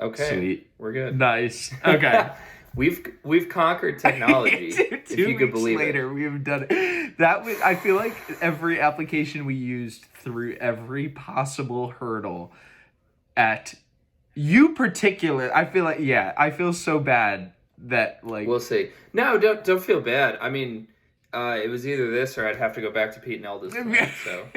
Okay. Sweet. We're good. Nice. Okay. We've conquered technology. if Two you could weeks believe later, we've done it. That was, I feel like every application we used through every possible hurdle at you particular. I feel like, yeah, I feel so bad that like We'll see. No, don't feel bad. I mean, it was either this or I'd have to go back to Pete and Elda's tonight, so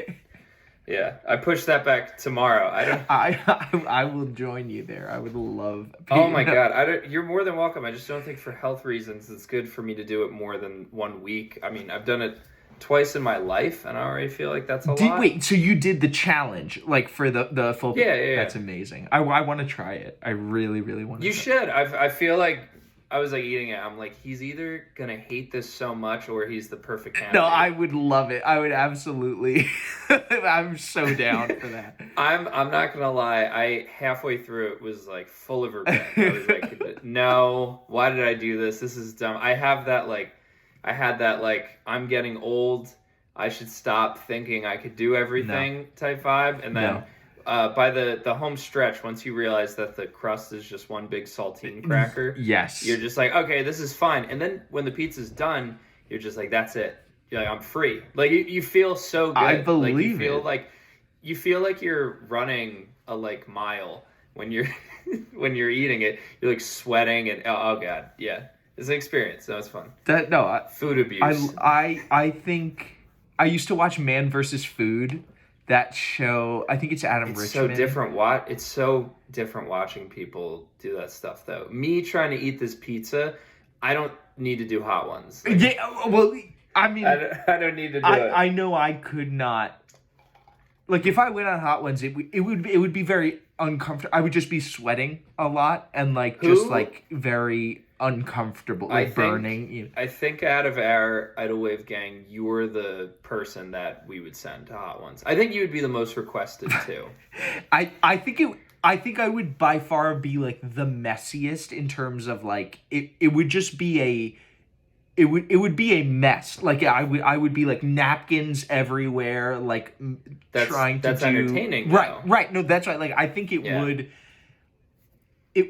yeah, I pushed that back tomorrow. I don't. I will join you there. I would love. Oh my God! I don't. You're more than welcome. I just don't think for health reasons it's good for me to do it more than 1 week. I mean, I've done it twice in my life, and I already feel like that's a lot. Wait, so you did the challenge like for the full? Yeah. That's amazing. I want to try it. I really want to. You should. I feel like I was like eating it. I'm like, he's either gonna hate this so much, or he's the perfect candidate. No, I would love it. I would absolutely. I'm so down for that. I'm not gonna lie. I halfway through it was like full of regret. I was like, no, why did I do this? This is dumb. I had that like, I'm getting old. I should stop thinking I could do everything type vibe. And then by the home stretch, once you realize that the crust is just one big saltine cracker, yes, you're just like, okay, this is fine. And then when the pizza's done, you're just like, that's it. You're like, I'm free. Like you feel so good. I believe like, you feel it. like you feel like you're running a like mile when you're when you're eating it. You're like sweating and oh God, yeah, it's an experience. That was fun. Food abuse. I think I used to watch Man vs. Food. That show, I think it's Adam Richman. It's so different watching people do that stuff, though. Me trying to eat this pizza, I don't need to do hot ones. Like, yeah, well, I mean, I don't need to do it. I know I could not. Like, if I went on hot ones, it would be very uncomfortable. I would just be sweating a lot and like just like very uncomfortable, like burning. I think out of our Idle Wave gang, you're the person that we would send to hot ones. I think you would be the most requested too. I think I would by far be like the messiest in terms of like it would just be it would be a mess. Like I would be like napkins everywhere, like that's entertaining. Right. No, that's right. Like I think it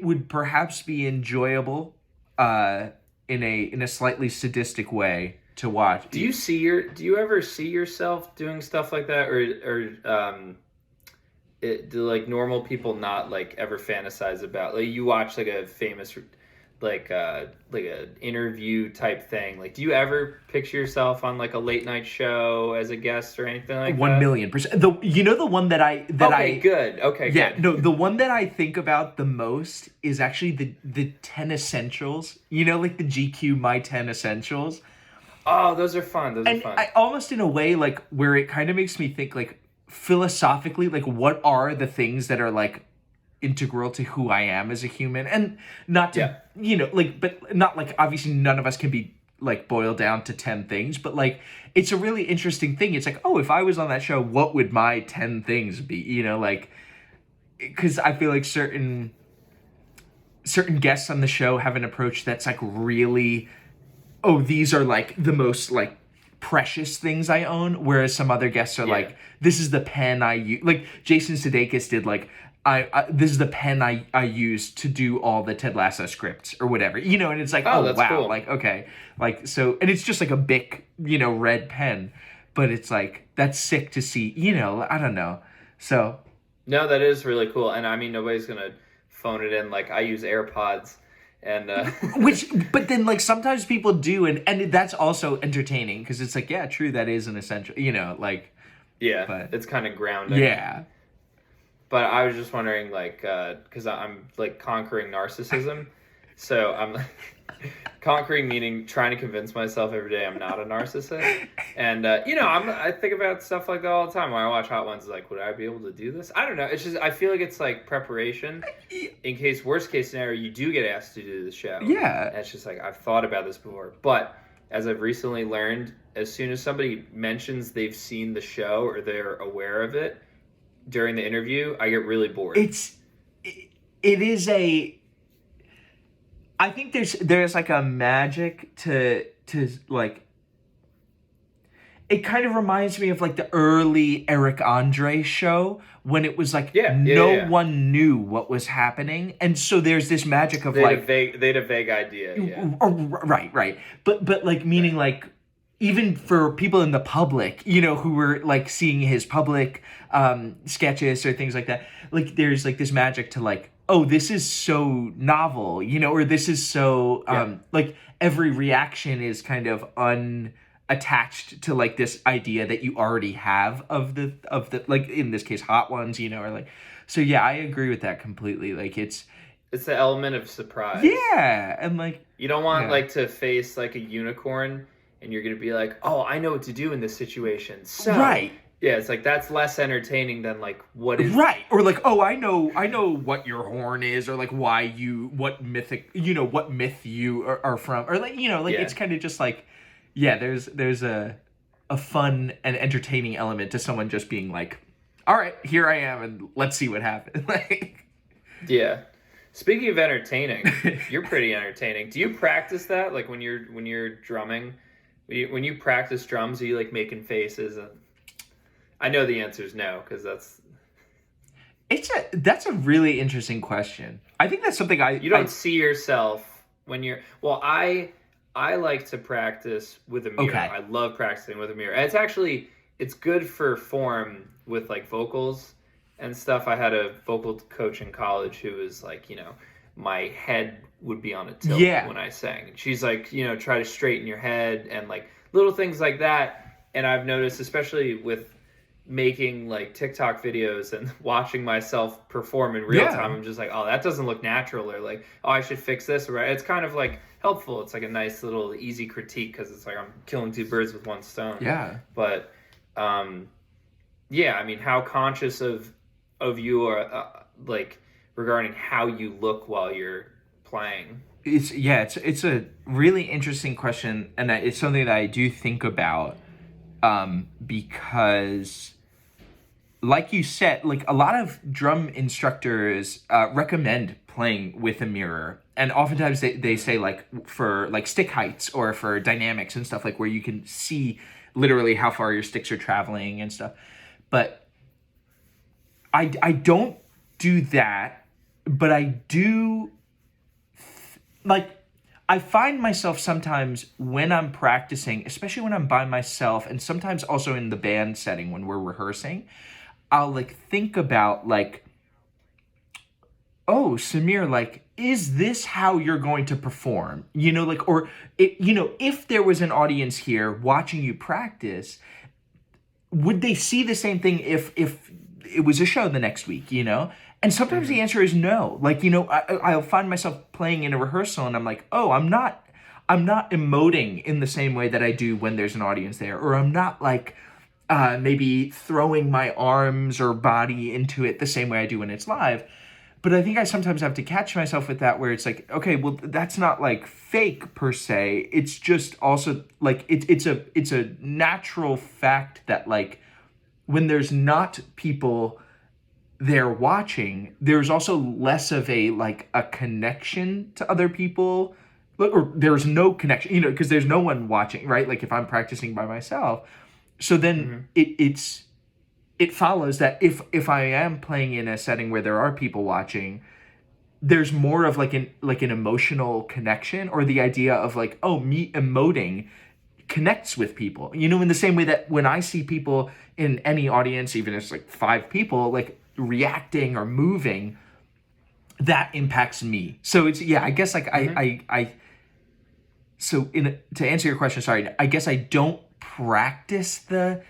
would perhaps be enjoyable in a slightly sadistic way to watch. Do you ever see yourself doing stuff like that, or do like normal people not like ever fantasize about, like you watch like a famous like a interview type thing, like do you ever picture yourself on like a late night show as a guest or anything like that? 1,000,000%. The one the one that I think about the most is actually the 10 essentials, like the GQ My 10 Essentials. Oh, those are fun. I almost in a way like where it kind of makes me think like philosophically, like what are the things that are like integral to who I am as a human, and not to but not like obviously none of us can be like boiled down to 10 things, but like it's a really interesting thing. It's like, oh, if I was on that show, what would my 10 things be? Like because I feel like certain guests on the show have an approach that's like really, oh, these are like the most like precious things I own, whereas some other guests are like, this is the pen I use. Like Jason Sudeikis did like, this is the pen I use to do all the Ted Lasso scripts or whatever, and it's like, oh wow, cool. Like, okay, like, so, and it's just like a Bic, red pen, but it's like, that's sick to see, I don't know. So. No, that is really cool. And I mean, nobody's going to phone it in. Like I use AirPods and, but then like sometimes people do. And that's also entertaining because it's like, yeah, true. That is an essential, like. Yeah. But it's kind of grounding. Yeah. But I was just wondering, like, because I'm, like, conquering narcissism. So I'm conquering meaning trying to convince myself every day I'm not a narcissist. And, I think about stuff like that all the time. When I watch Hot Ones, like, would I be able to do this? I don't know. It's just, I feel like it's, like, preparation in case, worst case scenario, you do get asked to do the show. Yeah. And it's just like, I've thought about this before. But as I've recently learned, as soon as somebody mentions they've seen the show or they're aware of it, during the interview, I get really bored. I think there's like a magic to like, it kind of reminds me of like the early Eric Andre show when it was like Yeah. one knew what was happening, and so there's this magic of They had a vague idea. Yeah. right. But like meaning like even for people in the public, who were like seeing his public sketches or things like that, like there's like this magic to like, oh, this is so novel, or this is so like every reaction is kind of unattached to like this idea that you already have of the like in this case hot ones, or like, so yeah, I agree with that completely. Like it's the element of surprise. Yeah, and like you don't want like to face like a unicorn and you're gonna be like, oh, I know what to do in this situation. So right. Yeah, it's like that's less entertaining than like what is right, or like, oh, I know what your horn is, or like what myth you are from, or like it's kind of just like, there's a fun and entertaining element to someone just being like, all right, here I am, and let's see what happens. Like, yeah. Speaking of entertaining, you're pretty entertaining. Do you practice that? Like when you're drumming, when you practice drums, are you like making faces? And I know the answer is no, because that's a really interesting question. I think that's something you don't see yourself when you're. Well, I like to practice with a mirror. Okay. I love practicing with a mirror. And it's good for form with like vocals and stuff. I had a vocal coach in college who was like, my head would be on a tilt when I sang. And she's like, try to straighten your head and like little things like that. And I've noticed, especially with making like TikTok videos and watching myself perform in real time, I'm just like, oh, that doesn't look natural, or like, oh, I should fix this. Right? It's kind of like helpful. It's like a nice little easy critique because it's like I'm killing two birds with one stone. Yeah. But I mean, how conscious of you are like regarding how you look while you're playing? It's a really interesting question, and it's something that I do think about because, like you said, like a lot of drum instructors recommend playing with a mirror, and oftentimes they say like for like stick heights or for dynamics and stuff, like where you can see literally how far your sticks are traveling and stuff. But I don't do that, but I do like I find myself sometimes when I'm practicing, especially when I'm by myself, and sometimes also in the band setting when we're rehearsing, I'll like think about like, oh, Samir, like, is this how you're going to perform? Like, or if there was an audience here watching you practice, would they see the same thing if it was a show the next week, And sometimes the answer is no. Like, I'll find myself playing in a rehearsal and I'm like, oh, I'm not emoting in the same way that I do when there's an audience there. Or I'm not like maybe throwing my arms or body into it the same way I do when it's live. But I think I sometimes have to catch myself with that, where it's like, okay, well, that's not like fake per se. It's just also like it's a natural fact that like when there's not people there watching, there's also less of a like a connection to other people, or there's no connection, because there's no one watching, right? Like if I'm practicing by myself, so then it follows that if I am playing in a setting where there are people watching, there's more of like an emotional connection, or the idea of like, oh, me emoting connects with people, in the same way that when I see people in any audience, even if it's like 5 people, like reacting or moving, that impacts me. So it's, I guess like to answer your question, sorry, I guess I don't practice the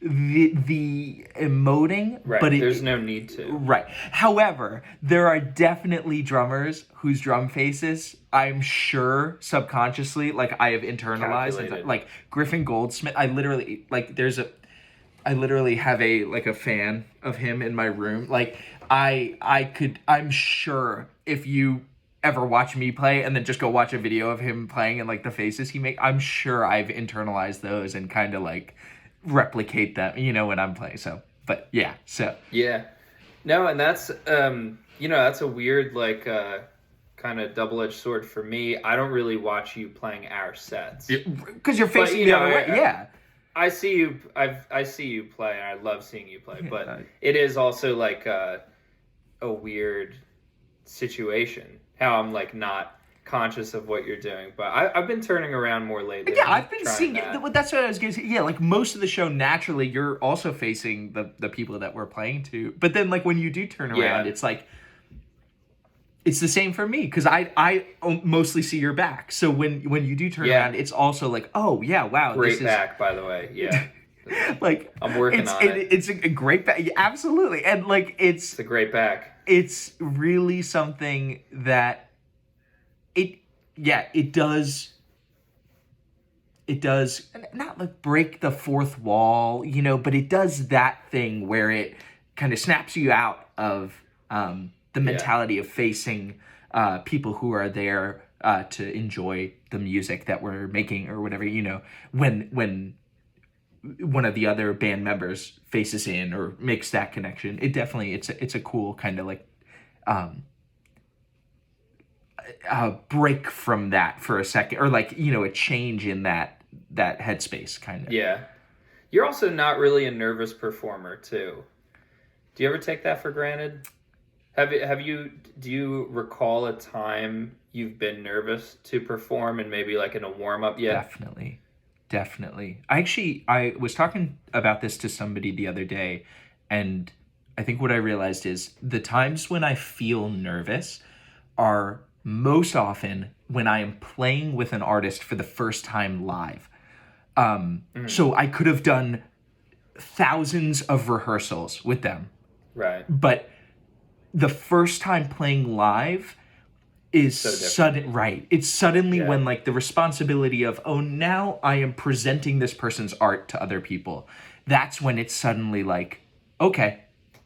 emoting, right, but there's no need to. Right. However, there are definitely drummers whose drum faces, I'm sure subconsciously, like I have internalized, like Griffin Goldsmith. I literally have a fan of him in my room. Like I'm sure if you ever watch me play and then just go watch a video of him playing and like the faces he makes, I'm sure I've internalized those and kind of like replicate them, when I'm playing. So, but yeah, so. Yeah. No, and that's, that's a weird, like, kind of double-edged sword for me. I don't really watch you playing our sets. Because you're facing the other way. Yeah. I see you. I see you play, and I love seeing you play. But Yeah. it is also like a weird situation. How I'm like not conscious of what you're doing, but I've been turning around more lately. Yeah, I've been I've been trying seeing that. it. That's what I was gonna say. Yeah, like most of the show, naturally, you're also facing the people that we're playing to. But then, like when you do turn around, Yeah, it's like it's the same for me because I mostly see your back. So when you do turn yeah. around, it's also like, oh yeah, wow, this Great is back, by the way. Yeah, like I'm working on it. it's a great back, yeah, absolutely, and like It's a great back. it's really something that it yeah it does not like break the fourth wall, but it does that thing where it kind of snaps you out of the Yeah, mentality of facing people who are there to enjoy the music that we're making or whatever. When one of the other band members faces in or makes that connection, it definitely it's a cool kind of like um, break from that for a second, or like a change in that headspace kind of. yeah. You're also not really a nervous performer, too. Do you ever take that for granted? Do you recall a time you've been nervous to perform and maybe like in a warm up yet? Definitely. I was talking about this to somebody the other day, and I think what I realized is the times when I feel nervous are most often when I am playing with an artist for the first time live. So I could have done thousands of rehearsals with them, Right. but the first time playing live is So different. sudden, right? It's suddenly Yeah. when like the responsibility of, oh, now I am presenting this person's art to other people. That's when it's suddenly like, okay,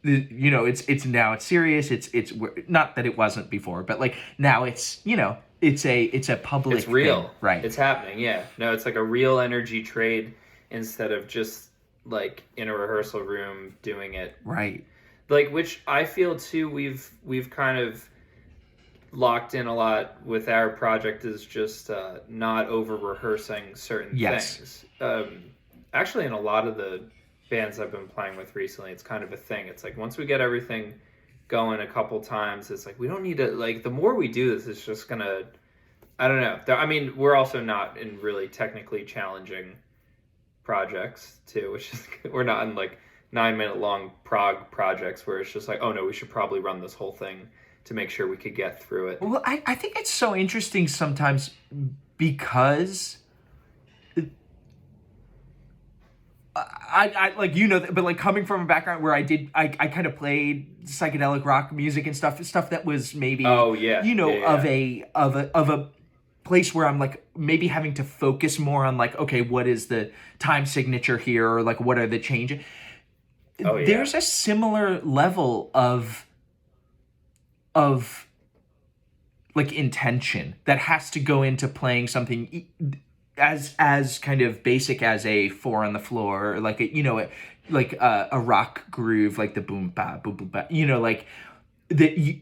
it's now it's serious. It's not that it wasn't before, but like now it's a public It's real. thing, right? It's happening. Yeah. No, it's like a real energy trade instead of just like in a rehearsal room doing it. Right. Like, which I feel too, we've kind of locked in a lot with our project is just not over rehearsing certain Yes. things. Actually, in a lot of the bands I've been playing with recently, it's kind of a thing. It's like once we get everything going a couple times, it's like we don't need to, like, the more we do this, it's just gonna, I don't know. I mean, we're also not in really technically challenging projects too, which is we're not in like 9-minute long prog projects where it's just like, oh no, we should probably run this whole thing to make sure we could get through it. Well, I think it's so interesting sometimes because I like but like coming from a background where I kind of played psychedelic rock music and stuff that was maybe Oh yeah, of a place where I'm like maybe having to focus more on like, okay, what is the time signature here, or like what are the changes. Oh, yeah. There's a similar level of like intention that has to go into playing something as kind of basic as a 4 on the floor, or like a rock groove, like the boom ba boom boom ba, like that.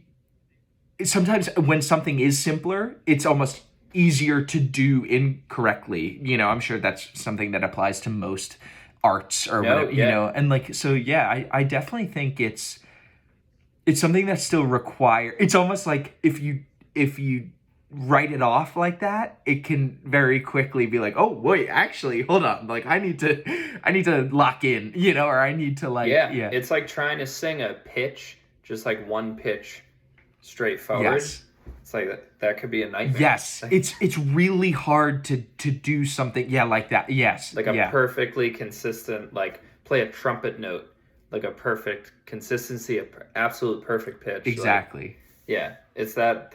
Sometimes when something is simpler, it's almost easier to do incorrectly. I'm sure that's something that applies to most arts or whatever, yeah. and like, so yeah, I definitely think it's something that still require. It's almost like if you write it off like that, it can very quickly be like, oh wait, actually, hold on, like I need to lock in, or I need to like, yeah. yeah. It's like trying to sing a pitch, just like one pitch straight forward. Yes. It's like that could be a nightmare. Yes, it's really hard to do something, yeah, like that. Yes, like a perfectly consistent, like play a trumpet note, like a perfect consistency, absolute perfect pitch. Exactly. Like, yeah, it's that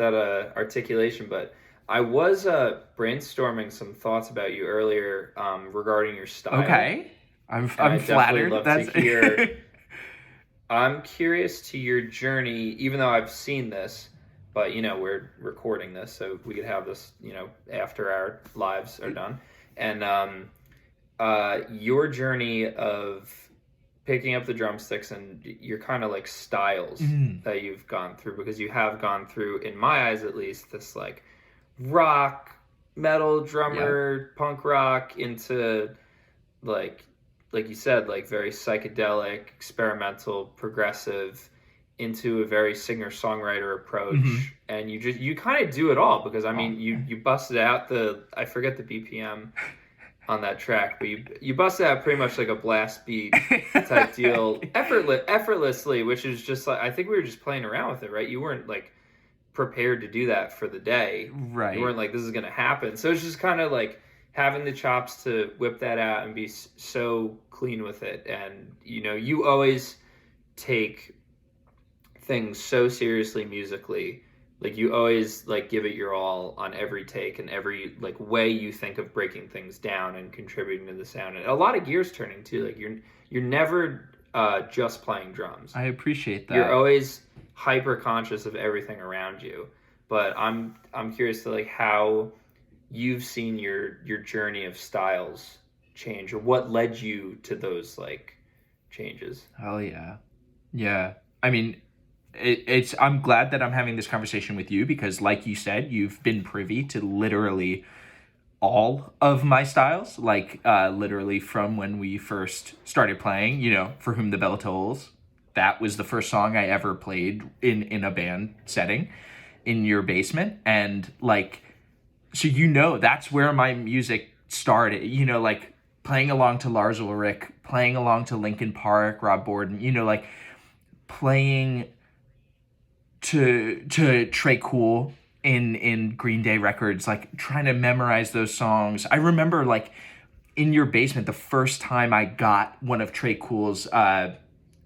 articulation. But I was brainstorming some thoughts about you earlier regarding your style. Okay, I'm I'd flattered. Love That's to hear. I'm curious to your journey, even though I've seen this, but we're recording this, so we could have this, after our lives are done, and your journey of picking up the drumsticks and your kind of like styles that you've gone through, because you have gone through, in my eyes at least, this like rock, metal drummer, punk rock into like you said, like very psychedelic, experimental, progressive, into a very singer-songwriter Mm-hmm. approach, and you kind of do it all, because I Oh, mean you busted out the, I forget the BPM on that track, but you busted out pretty much like a blast beat type deal, effortlessly, which is just like, I think we were just playing around with it, right? You weren't like prepared to do that for the day. You right. weren't like, this is gonna happen. So it's just kind of like having the chops to whip that out and be so clean with it. And you always take things so seriously musically. Like you always like give it your all on every take and every like way you think of breaking things down and contributing to the sound. And a lot of gears turning too. Like you're never just playing drums. I appreciate You're that. always hyper conscious of everything around you. But I'm curious to like how you've seen your journey of styles change, or what led you to those like changes. Hell yeah. Yeah. I mean, it's I'm glad that I'm having this conversation with you because like you said, you've been privy to literally all of my styles, like literally from when we first started playing, For Whom the Bell Tolls. That was the first song I ever played in a band setting in your basement. And like, so that's where my music started, like playing along to Lars Ulrich, playing along to Linkin Park, Rob Borden, like playing to Trey Cool in Green Day records, like trying to memorize those songs. I remember like in your basement the first time I got one of Trey Cool's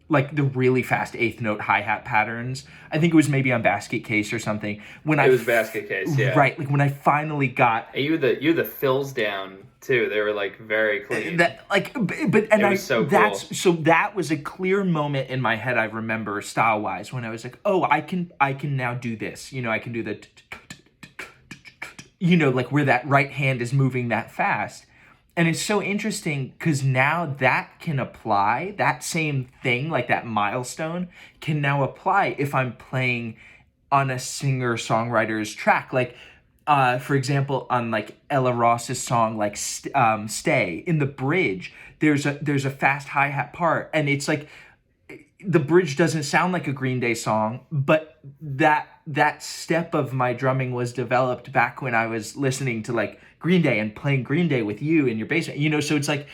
like the really fast eighth note hi-hat patterns. I think it was maybe on Basket Case or something. It was Basket Case, yeah. Right, like when I finally got and you the fills down too. They were like very clean. that, like, but and It was so that's cool. so that was a clear moment in my head. I remember style wise when I was like, oh, I can now do this. I can do the like where that right hand is moving that fast. And it's so interesting because now that can apply, that same thing, like that milestone, can now apply if I'm playing on a singer-songwriter's track. Like, for example, on like Ella Ross's song, like "Stay," in the bridge, there's a fast hi-hat part, and it's like the bridge doesn't sound like a Green Day song, but that step of my drumming was developed back when I was listening to like Green Day and playing Green Day with you in your basement. So it's like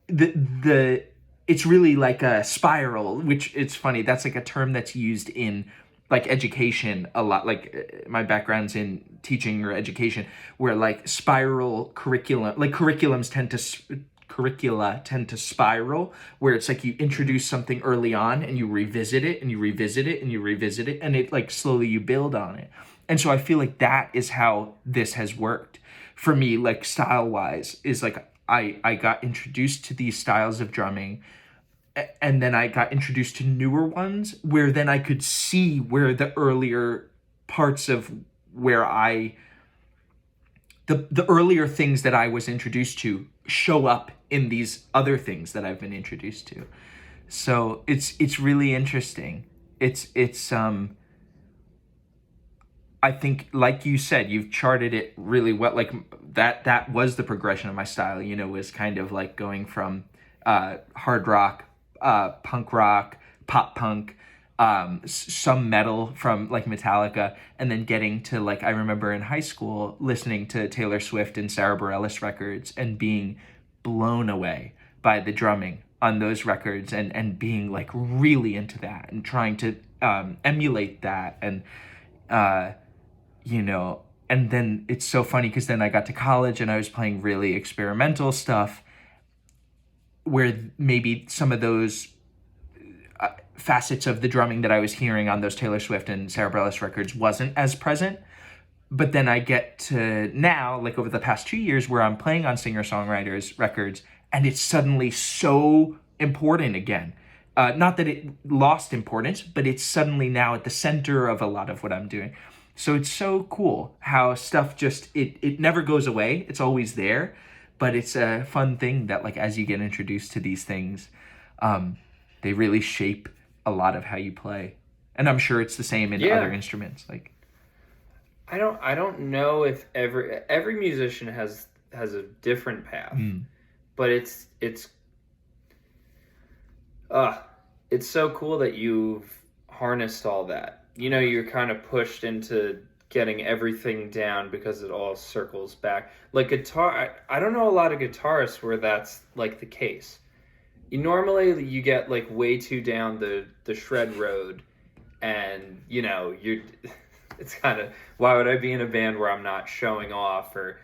the it's really like a spiral, which it's funny. That's like a term that's used in like education a lot. Like my background's in teaching or education, where like spiral curriculum, like curricula tend to spiral, where it's like you introduce something early on and you revisit it and you revisit it and you revisit it, and it like slowly you build on it. And so I feel like that is how this has worked for me, like style wise, is like I got introduced to these styles of drumming, and then I got introduced to newer ones where then I could see where the earlier parts of where the earlier things that I was introduced to show up in these other things that I've been introduced to. So it's really interesting. It's I think, like you said, you've charted it really well. Like that was the progression of my style, was kind of like going from hard rock, punk rock, pop punk, some metal from like Metallica, and then getting to like, I remember in high school listening to Taylor Swift and Sarah Bareilles records and being blown away by the drumming on those records, and being like really into that and trying to emulate that. And and then it's so funny because then I got to college and I was playing really experimental stuff where maybe some of those facets of the drumming that I was hearing on those Taylor Swift and Sarah Bareilles records wasn't as present. But then I get to now, like over the past 2 years, where I'm playing on singer-songwriters records, and it's suddenly so important again. Not that it lost importance, but it's suddenly now at the center of a lot of what I'm doing. So it's so cool how stuff just, it never goes away. It's always there. But it's a fun thing that, like, as you get introduced to these things, they really shape a lot of how you play. And I'm sure it's the same in other instruments. Like, I don't know if every musician has a different path. but uh it's so cool that you've harnessed all that. You're kind of pushed into getting everything down because it all circles back. Like guitar, I don't know a lot of guitarists where that's like the case. Normally you get like way too down the shred road, and you're it's kind of, why would I be in a band where I'm not showing off or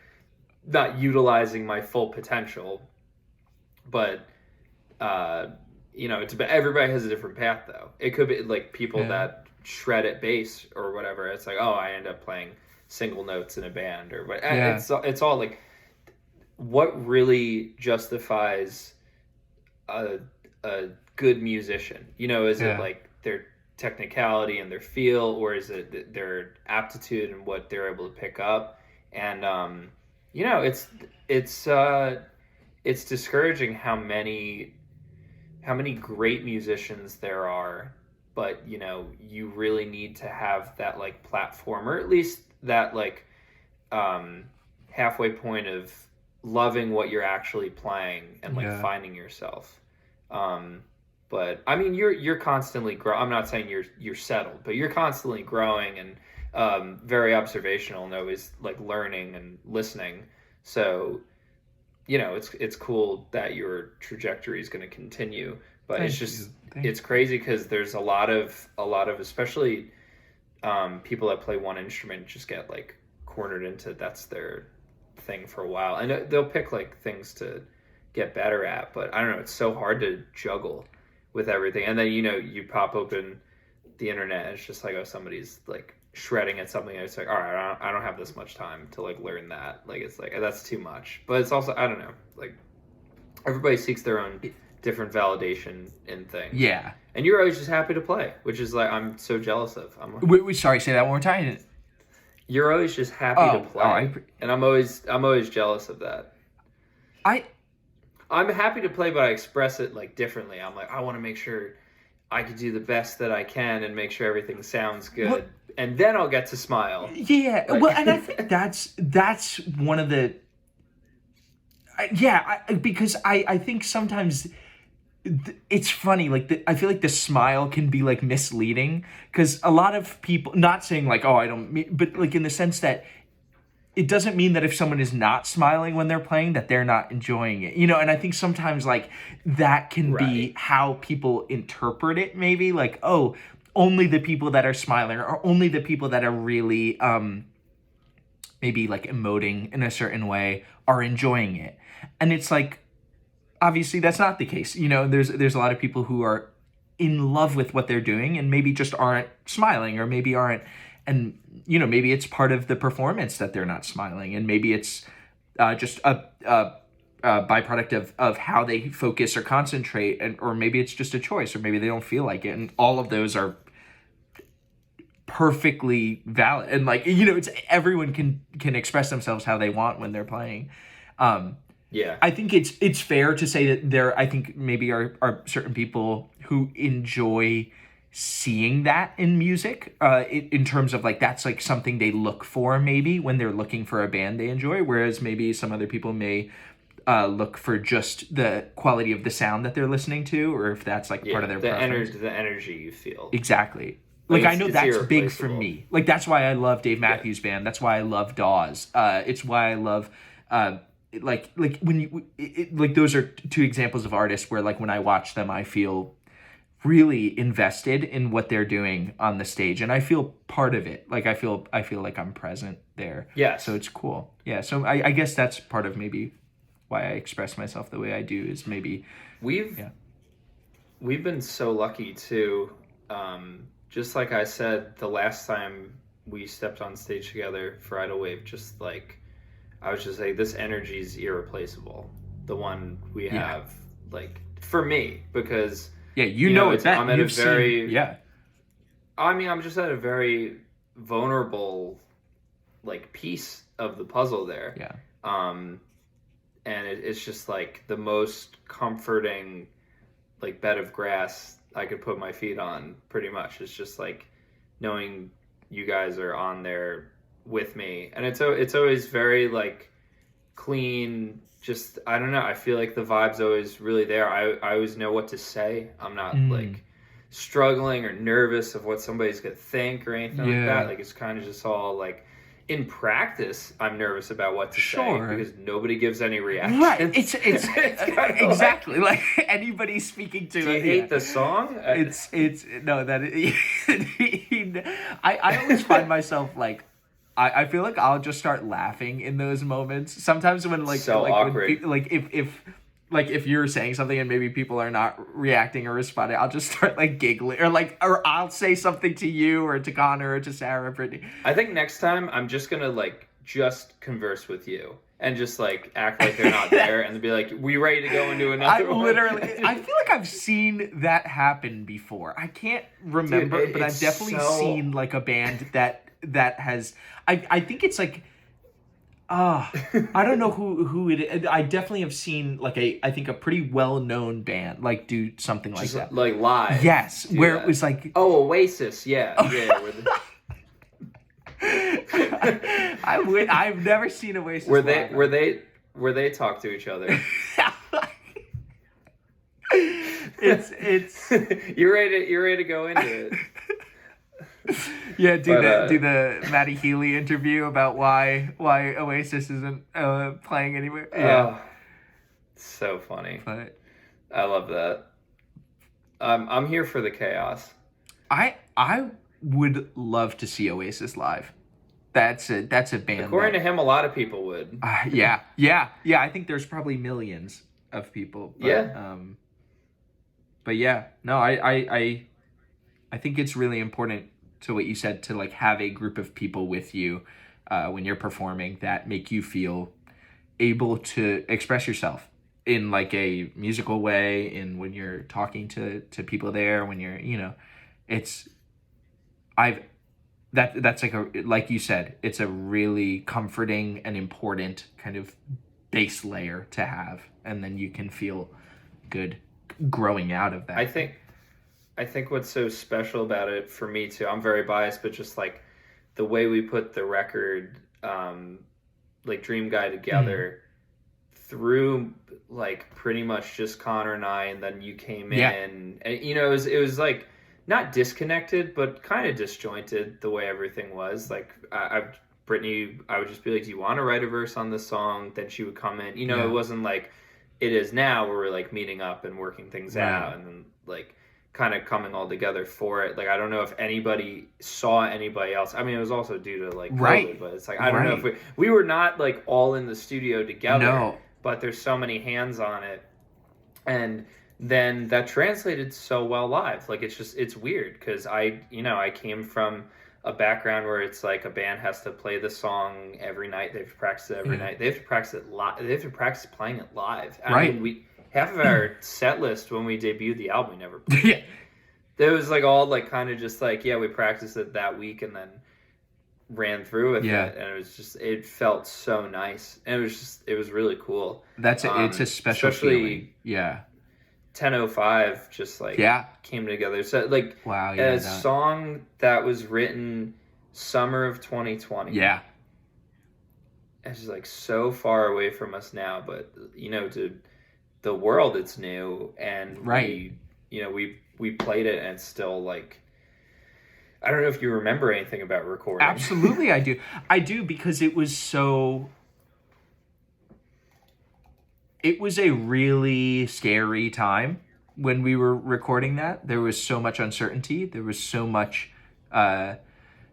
not utilizing my full potential? But everybody has a different path though. It could be like people that shred at bass or whatever. It's like, oh, I end up playing single notes in a band, or what. It's all like, what really justifies a good musician? Is it like their technicality and their feel, or is it their aptitude and what they're able to pick up? And it's discouraging how many great musicians there are, but you really need to have that like platform, or at least that like halfway point of loving what you're actually playing and like finding yourself. But I mean, you're constantly I'm not saying you're settled, but you're constantly growing and very observational and always like learning and listening. So it's cool that your trajectory is going to continue, but it's crazy because there's a lot of especially people that play one instrument just get like cornered into that's their thing for a while, and they'll pick like things to get better at, but I don't know, it's so hard to juggle with everything. And then you pop open the internet and it's just like, oh, somebody's like shredding at something, and it's like, all right, I don't have this much time to like learn that. Like, it's like, that's too much. But it's also, I don't know, like everybody seeks their own different validation in things. Yeah. And you're always just happy to play, which is like, I'm so jealous of. Sorry, say that one more time. You're always just happy to play, and I'm always jealous of that. I'm happy to play, but I express it like differently. I'm like, I want to make sure I can do the best that I can and make sure everything sounds good, and then I'll get to smile. Yeah, well, and I think that's one of the because I think sometimes it's funny, like I feel like the smile can be like misleading, because a lot of people, not saying like, oh, I don't mean, but like in the sense that it doesn't mean that if someone is not smiling when they're playing that they're not enjoying it, and I think sometimes like that can be how people interpret it, maybe like, oh, only the people that are smiling, or only the people that are really maybe like emoting in a certain way are enjoying it. And it's like, obviously that's not the case. There's a lot of people who are in love with what they're doing and maybe just aren't smiling, or maybe aren't, and maybe it's part of the performance that they're not smiling, and maybe it's just a byproduct of how they focus or concentrate, or maybe it's just a choice, or maybe they don't feel like it, and all of those are perfectly valid, and like it's, everyone can express themselves how they want when they're playing. I think it's fair to say that there, I think maybe are certain people who enjoy seeing that in music, in terms of like, that's like something they look for maybe when they're looking for a band they enjoy, whereas maybe some other people may look for just the quality of the sound that they're listening to, or if that's like part of their preference. The energy you feel. Exactly. Like I know that's big for me. Like that's why I love Dave Matthews Band. That's why I love Dawes. It's why I love like when you like, those are two examples of artists where like when I watch them I feel really invested in what they're doing on the stage, and I feel part of it. Like I feel like I'm present there. Yeah. So it's cool. Yeah. So I guess that's part of maybe why I express myself the way I do, is maybe we've been so lucky too. Just like I said, the last time we stepped on stage together for Idle Wave, just like, I was just like, this energy is irreplaceable. The one we have, like, for me, because it's that I'm at a very I mean, I'm just at a very vulnerable like piece of the puzzle there. And it's just like the most comforting like bed of grass I could put my feet on, pretty much. It's just like knowing you guys are on there with me, and it's always very like clean just, I don't know. I feel like the vibe's always really there. I always know what to say. I'm not like struggling or nervous of what somebody's gonna think or anything like that. Like, it's kind of just all like, in practice, I'm nervous about what to say because nobody gives any reaction. Right. It's exactly like anybody speaking to. Do you hate the song? It's no that. I always find myself like. I feel like I'll just start laughing in those moments. Sometimes when awkward. When, if you're saying something and maybe people are not reacting or responding, I'll just start like giggling or I'll say something to you or to Connor or to Sarah, Brittany. I think next time I'm just gonna like just converse with you and just like act like they're not there and be like, "We ready to go into another one?" I feel like I've seen that happen before. I can't remember, but I've definitely seen like a band that has. I think it's like. I don't know who it is. I definitely have seen like I think a pretty well-known band like do something like that. Like live. Yes, where it was like Oasis, yeah. I've never seen Oasis. Where they talk to each other. It's you're ready to go into it. Yeah, do the Matty Healy interview about why Oasis isn't playing anywhere. Yeah, so funny. But I love that. I'm here for the chaos. I would love to see Oasis live. That's a band. According to him, a lot of people would. Yeah. I think there's probably millions of people. But, But yeah, no, I think it's really important to what you said to like have a group of people with you when you're performing that make you feel able to express yourself in like a musical way, and when you're talking to people there, when you're that's like you said, it's a really comforting and important kind of base layer to have, and then you can feel good growing out of that. I think what's so special about it for me too, I'm very biased, but just like the way we put the record, like Dream Guy together through like pretty much just Connor and I, and then you came in and it was like not disconnected, but kind of disjointed the way everything was. Like Brittany, I would just be like, "Do you want to write a verse on this song?" Then she would come in. It wasn't like it is now where we're like meeting up and working things out and then like kind of coming all together for it. Like, I don't know if anybody saw anybody else. I mean, it was also due to like COVID, but it's like, I don't know if we were not like all in the studio together, but there's so many hands on it. And then that translated so well live. Like, it's weird because I came from a background where it's like a band has to play the song every night. They have to practice it every night. They have to practice it live. They have to practice playing it live. I mean, half of our set list when we debuted the album, we never played. It was like all like kind of just like, we practiced it that week and then ran through with it. And it felt so nice. And it was really cool. It's a special feeling. Yeah. 10:05 just like came together. So like a song that was written summer of 2020. Yeah. It's just like so far away from us now, but to the world it's new, and we played it and it's still like, I don't know if you remember anything about recording. Absolutely I do because it was a really scary time when we were recording that. There was so much uncertainty, there was so much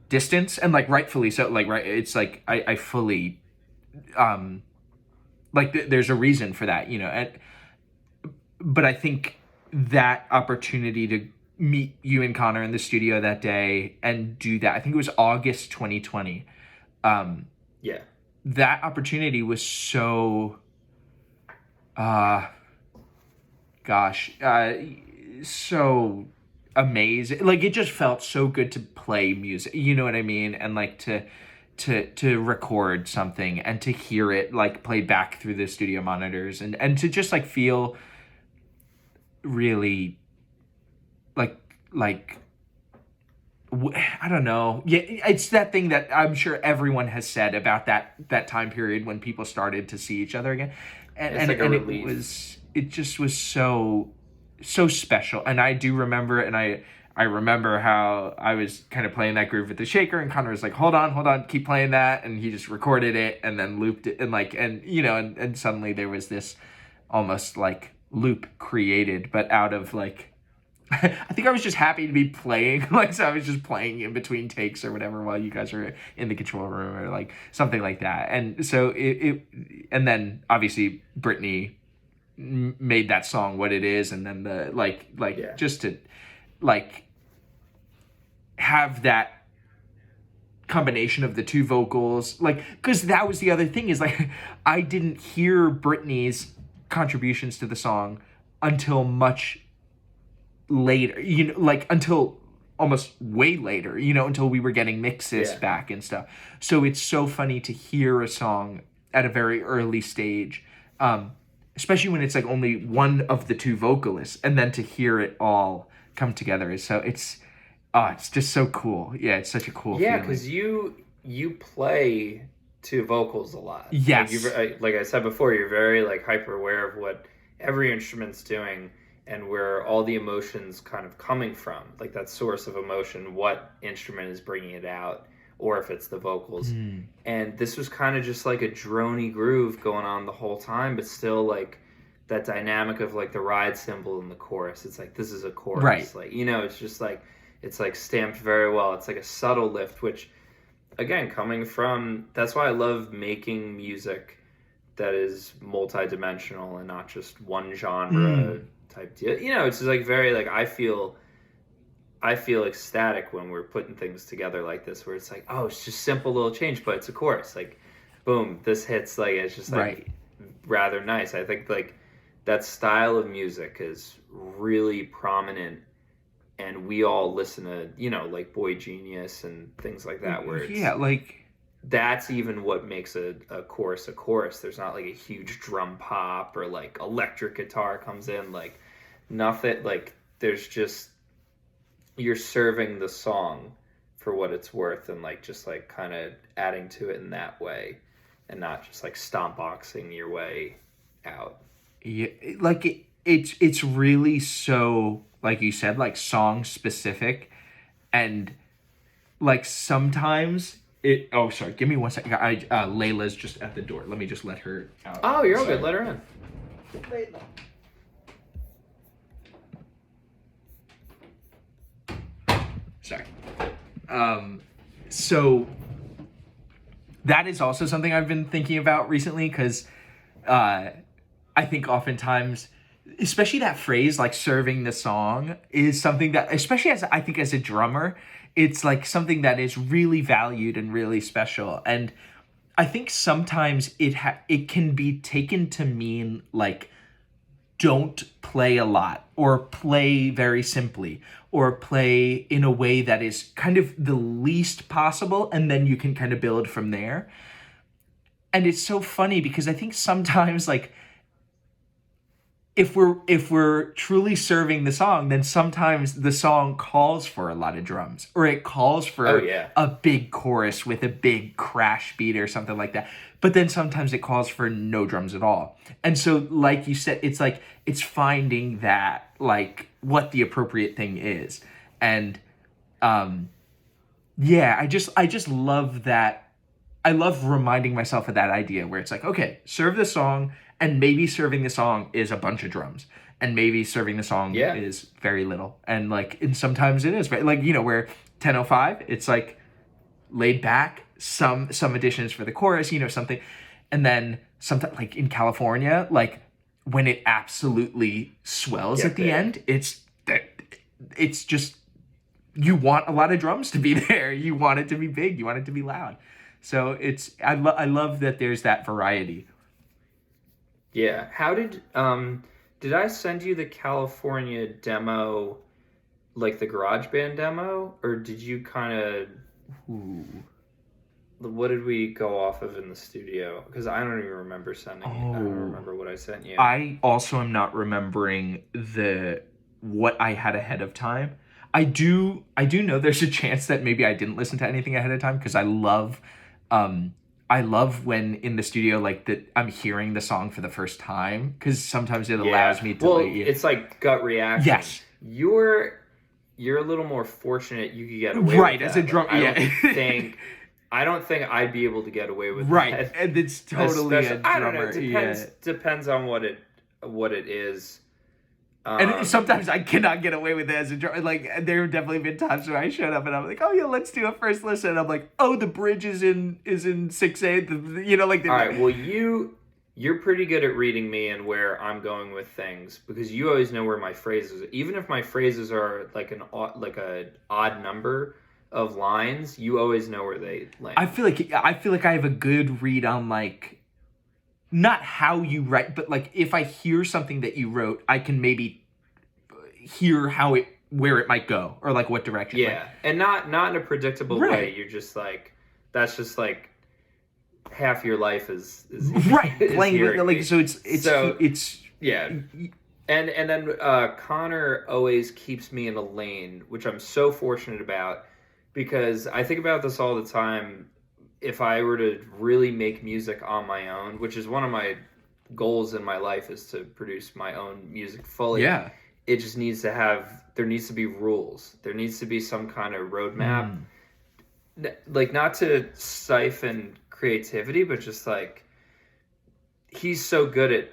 distance, and like rightfully so. Like it's like I fully there's a reason for that, but I think that opportunity to meet you and Connor in the studio that day and do that, I think it was August 2020. That opportunity was so, so amazing. Like, it just felt so good to play music, you know what I mean? And like to record something and to hear it like play back through the studio monitors and to just like feel really like I don't know. Yeah, it's that thing that I'm sure everyone has said about that time period when people started to see each other again. It's like a and relief. it just was so special. And I do remember, and I remember how I was kind of playing that groove with the shaker, and Connor was like, hold on, keep playing that, and he just recorded it and then looped it, and like, and you know, and suddenly there was this almost like loop created, but out of like, I think I was just happy to be playing, like, so I was just playing in between takes or whatever while you guys were in the control room or like something like that. And so and then obviously Brittany made that song what it is, and then the Yeah. just to like have that combination of the two vocals, like, because that was the other thing is like I didn't hear Brittany's contributions to the song until much later, you know, like until almost way later, you know, until we were getting mixes back and stuff. So it's so funny to hear a song at a very early stage, especially when it's like only one of the two vocalists, and then to hear it all come together is so it's just so cool. Yeah, it's such a cool feeling. Because you play two vocals a lot. Yes. Like I said before, you're very like hyper aware of what every instrument's doing and where all the emotions kind of coming from, like that source of emotion, what instrument is bringing it out, or if it's the vocals. And this was kind of just like a droney groove going on the whole time, but still like that dynamic of like the ride cymbal in the chorus. It's like, this is a chorus. Right. Like, you know, it's just like, it's like stamped very well. It's like a subtle lift, which again, coming from, that's why I love making music that is multi-dimensional and not just one genre type deal. You know, it's just like very like I feel ecstatic when we're putting things together like this, where it's like, oh, it's just simple little change, but it's a chorus. Like, boom, this hits, like it's just like rather nice. I think like that style of music is really prominent, and we all listen to, you know, like Boy Genius and things like that, where it's, like that's even what makes a chorus a chorus. There's not like a huge drum pop or like electric guitar comes in, like nothing, like there's just, you're serving the song for what it's worth, and like just like kind of adding to it in that way, and not just like stomp boxing your way out. Yeah, like it's really so, like you said, like song specific, and like sometimes sorry, give me 1 second. Layla's just at the door. Let me just let her out. Oh, you're all good. Let her in. Layla. Sorry. So that is also something I've been thinking about recently, because I think oftentimes, especially that phrase, like serving the song, is something that, especially as I think as a drummer, it's like something that is really valued and really special. And I think sometimes it can be taken to mean like, don't play a lot, or play very simply, or play in a way that is kind of the least possible, and then you can kind of build from there. And it's so funny because I think sometimes like if we're truly serving the song, then sometimes the song calls for a lot of drums, or it calls for a big chorus with a big crash beat or something like that. But then sometimes it calls for no drums at all. And so, like you said, it's like, it's finding that, like, what the appropriate thing is. And I just love that. I love reminding myself of that idea where it's like, okay, serve the song, and maybe serving the song is a bunch of drums, and maybe serving the song is very little. And like, and sometimes it is very, like, you know, where 10:05, it's like laid back, some additions for the chorus, you know, something. And then sometimes, like in California, like when it absolutely swells at the end, it's just, you want a lot of drums to be there. You want it to be big. You want it to be loud. So I love that there's that variety. Yeah. How did I send you the California demo, like the GarageBand demo, or did you kind of, what did we go off of in the studio? Because I don't even remember sending you. I don't remember what I sent you. I also am not remembering what I had ahead of time. I do know there's a chance that maybe I didn't listen to anything ahead of time, because I love I love when in the studio, like, that I'm hearing the song for the first time, because sometimes it Yeah. allows me to, Well, like, it's like gut reaction. yes, You're a little more fortunate you could get away right, with as a that. drum, Like, yeah. I don't think I'd be able to get away with Right, that. and it's totally a Especially, I don't know. drummer, yeah. Depends on what it is. And sometimes I cannot get away with it as a drummer. Like, there have definitely been times where I showed up and I'm like, oh yeah, let's do a first listen. And I'm like, oh, the bridge is in 6/8. You know, like, all right. Well, you're pretty good at reading me and where I'm going with things, because you always know where my phrases. Even if my phrases are like a odd number of lines, you always know where they land. I feel like I have a good read on, like, not how you write, but like if I hear something that you wrote, I can maybe hear where it might go, or like what direction. Yeah, like, and not in a predictable right. way. You're just like, that's just like half your life is right is playing with, like, so it's yeah. And then Connor always keeps me in a lane, which I'm so fortunate about, because I think about this all the time. If I were to really make music on my own, which is one of my goals in my life, is to produce my own music fully. Yeah. It just needs to there needs to be rules. There needs to be some kind of roadmap. Like, not to siphon creativity, but just like, he's so good at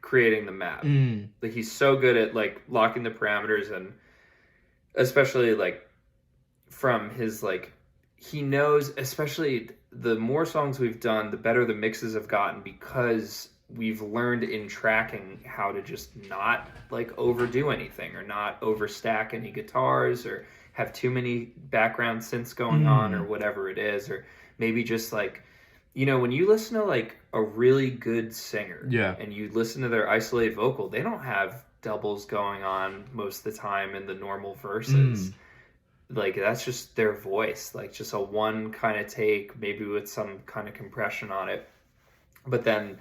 creating the map. Like, he's so good at like locking the parameters, and especially like from his, like, he knows, especially the more songs we've done, the better the mixes have gotten, because we've learned in tracking how to just not like overdo anything, or not overstack any guitars, or have too many background synths going on, or whatever it is. Or maybe just like, you know, when you listen to like a really good singer, yeah, and you listen to their isolated vocal, they don't have doubles going on most of the time in the normal verses. Like, that's just their voice, like just a one kind of take, maybe with some kind of compression on it. But then,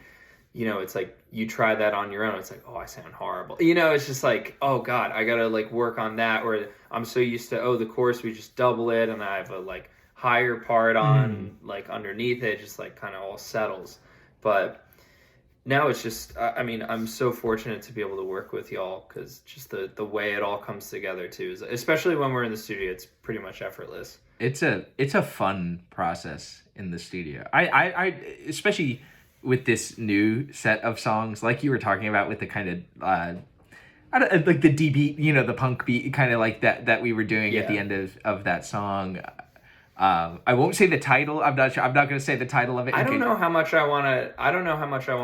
you know, it's like, you try that on your own, it's like, oh, I sound horrible. You know, it's just like, oh God, I gotta like work on that. Or I'm so used to, oh, the chorus, we just double it, and I have a like higher part on like underneath it, just like kind of all settles. But now it's just, I mean, I'm so fortunate to be able to work with y'all, because just the way it all comes together too, is, especially when we're in the studio, it's pretty much effortless. It's a fun process in the studio. I especially with this new set of songs, like you were talking about, with the kind of like the D beat, you know, the punk beat, kind of like that we were doing at the end of that song. I won't say the title. I'm not sure. I'm not going to say the title of it. I don't know how much I want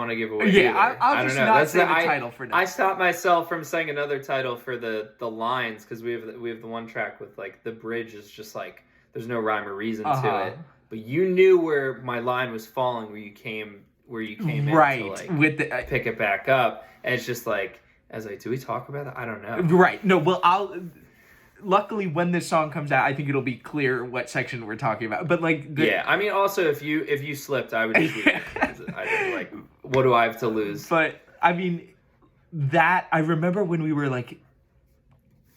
to give away. Yeah, I'll just not say the title for now. I stopped myself from saying another title for the lines, because we have the one track with like the bridge is just like, there's no rhyme or reason to it. But you knew where my line was falling, where you came in right to like with the pick it back up, and it's just like, I was like, do we talk about that? I don't know. Right. No. Well, luckily, when this song comes out, I think it'll be clear what section we're talking about. But like, yeah, I mean, also if you slipped, I would just leave it. I'd be like, what do I have to lose? But I mean, that I remember when we were like,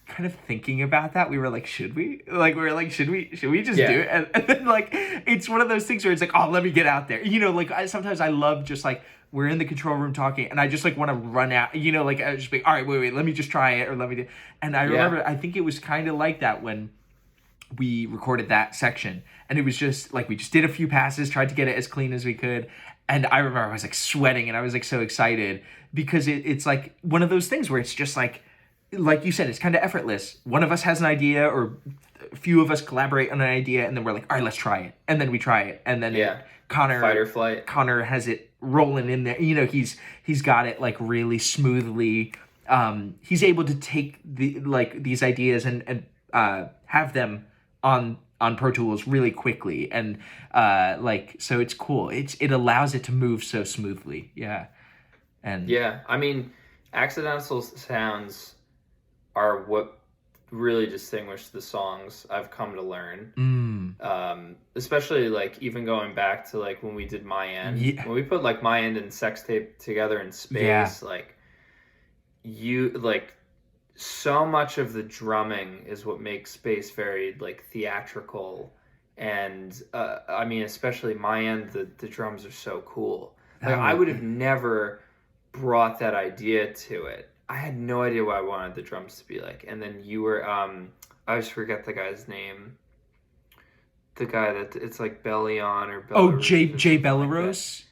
kind of thinking about that, we were like, should we just do it? And then like, it's one of those things where it's like, oh, let me get out there. You know, like, sometimes I love just like, we're in the control room talking, and I just like want to run out, you know, like, I just be, all right, wait, let me just try it, or let me do. And I remember, I think it was kind of like that when we recorded that section, and it was just like, we just did a few passes, tried to get it as clean as we could. And I remember I was like sweating, and I was like so excited, because it's like one of those things where it's just like you said, it's kind of effortless. One of us has an idea, or a few of us collaborate on an idea, and then we're like, all right, let's try it. And then we try it. And then Connor, fight or flight. Connor has it rolling in there. You know, he's got it like really smoothly. He's able to take these ideas and have them on Pro Tools really quickly. And so it's cool. It allows it to move so smoothly. Yeah. And yeah, I mean, accidental sounds are what really distinguish the songs, I've come to learn. Especially like even going back to like when we did My End, when we put like My End and Sex Tape together in Space, like so much of the drumming is what makes Space very like theatrical And I mean, especially my end, the drums are so cool. Like Oh, I would have never brought that idea to it. I had no idea what I wanted the drums to be like. And then you were I always forget the guy's name. The guy that it's like Bellion or oh, Belarus Jay or Jay something like that. Bellerose. Uh-huh.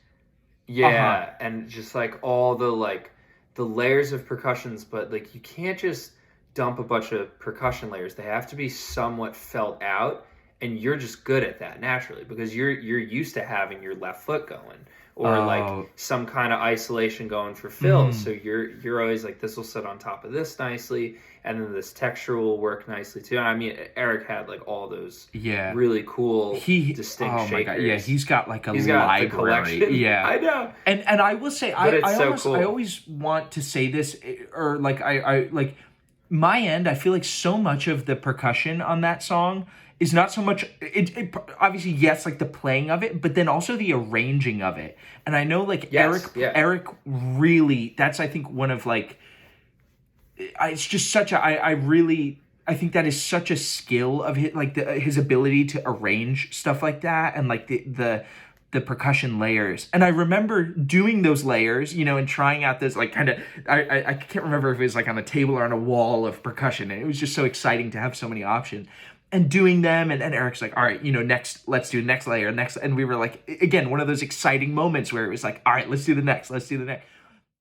Yeah, and just like all the layers of percussions, but like you can't just dump a bunch of percussion layers. They have to be somewhat felt out, and you're just good at that naturally because you're used to having your left foot going or like Oh. some kind of isolation going for fills. Mm. So you're always like this will sit on top of this nicely, and then this texture will work nicely too. And I mean, Eric had like all those Yeah. really cool, He distinct oh my god, shakers. yeah, he's got like a He's got the library. collection. Yeah. I know. And I will say But it's I so almost cool. I always want to say this, or like I like my end, I feel like so much of the percussion on that song is not so much it obviously yes, like the playing of it, but then also the arranging of it. And I know like Yes, yeah. Eric really, that's I think one of like it's just such a I really I think that is such a skill of his, like his ability to arrange stuff like that, and like the percussion layers. And I remember doing those layers, you know, and trying out this like kind of I can't remember if it was like on a table or on a wall of percussion, and it was just so exciting to have so many options. And doing them, and Eric's like, all right, you know, next, let's do next layer, next, and we were like, again, one of those exciting moments where it was like, all right, let's do the next.